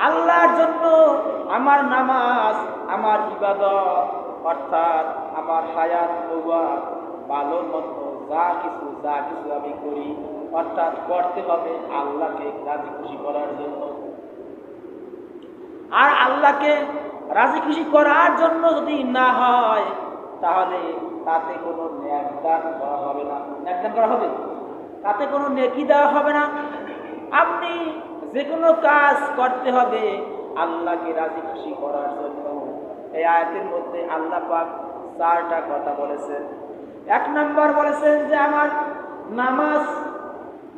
আল্লাহর জন্য আমার নামাজ, আমার ইবাদত, অর্থাৎ আমার হায়াত মুবারক ভালো মতো যা কিছু আমি করি, অর্থাৎ করতে হবে আল্লাহকে রাজি খুশি করার জন্য। আর আল্লাহকে রাজি খুশি করার জন্য যদি না হয়, তাহলে তাতে কোনো নেক দান করা হবে না। নেক দান করা হবে, তাতে কোনো নেকি দেওয়া হবে না। আপনি যে কোনো কাজ করতে হবে আল্লাহকে রাজি খুশি করার জন্য। এই আয়াতের মধ্যে আল্লাহ পাক চারটা কথা বলেছেন। এক নম্বর বলেছেন যে আমার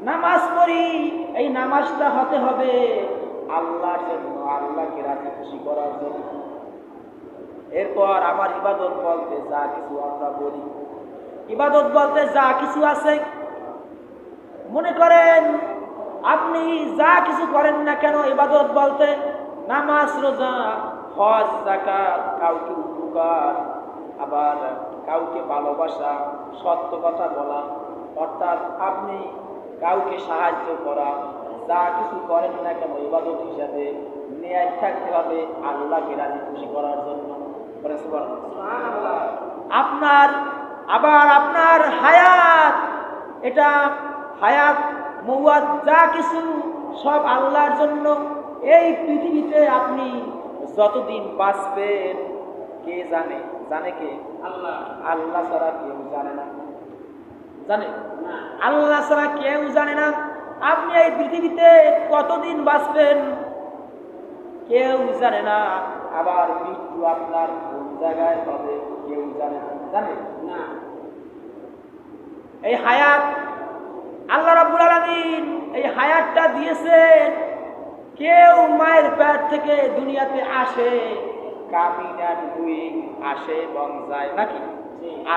নামাজ পড়ি, এই নামাজটা হতে হবে আল্লাহর জন্য, আল্লাহকে রাজি খুশি করার জন্য। এরপর আমার ইবাদত বলতে যা কিছু আমরা বলি, ইবাদত বলতে যা কিছু আছে, মনে করেন আপনি যা কিছু করেন না কেন, ইবাদত বলতে নামাজ, রোজা, হজ, যাকাত, কাউকে উপকার, আবার কাউকে ভালোবাসা, সত্য কথা বলা, অর্থাৎ আপনি কাউকে সাহায্য করা, যা কিছু করেন না কেন ইবাদত হিসাবে নিয়াত থাকতে হবে আল্লাহকে রাজি খুশি করার জন্য। আপনার হায়াত, এটা হায়াত মওয়াত যা কিছু সব আল্লাহর জন্য। এই পৃথিবীতে আপনি যতদিন বাঁচবেন কে জানে? জানে কে? আল্লাহ। আল্লাহ ছাড়া কেউ জানে না। জানে না? আল্লাহ ছাড়া কেউ জানে না। আপনি এই পৃথিবীতে কতদিন বাঁচবেন কেউ জানে না। আবার মৃত্যু আপনার কোন জায়গায় হবে কেউ জানে না। জানে না? এই হায়াত আল্লাহ রাব্বুল আলামিন এই হায়াতটা দিয়েছেন। কেউ মায়ের পেট থেকে দুনিয়াতে আসে কামিনান হুই, আসে এবং যায়, নাকি?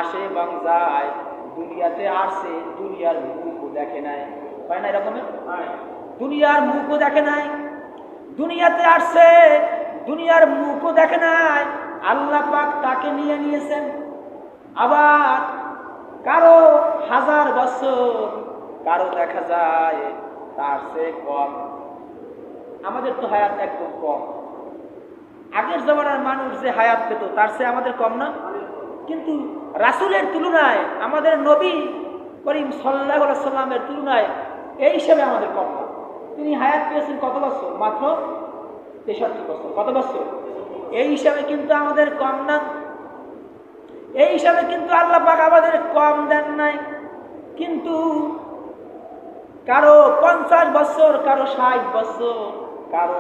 আসে এবং যায়। দুনিয়াতে আসে, দুনিয়ার মুখও দেখে নাই, হয় না এরকমের? দুনিয়ার মুখও দেখে নাই। দুনিয়াতে আসছে, দুনিয়ার মুখও দেখে নাই, আল্লাহ পাক তাকে নিয়ে নিয়েছেন। আবার কারো 1000 বছর, কারো দেখা যায় তার চেয়ে কম। আমাদের তো হায়াত একদম কম। আগের জমানার মানুষ যে হায়াত পেত তার চেয়ে আমাদের কম না? কিন্তু রাসূলের তুলনায়, আমাদের নবী করিম সাল্লাল্লাহু আলাইহি সাল্লামের তুলনায় এই হিসাবে আমাদের কম না। তিনি হায়াত পেয়েছেন কত বছর? মাত্র 63 বছর। কত বছর? এই হিসাবে কিন্তু আমাদের কম না। এই হিসাবে কিন্তু আল্লাহ পাক আমাদের কম দেন নাই। কিন্তু কারো 50 বছর, কারো 60 বছর, কারো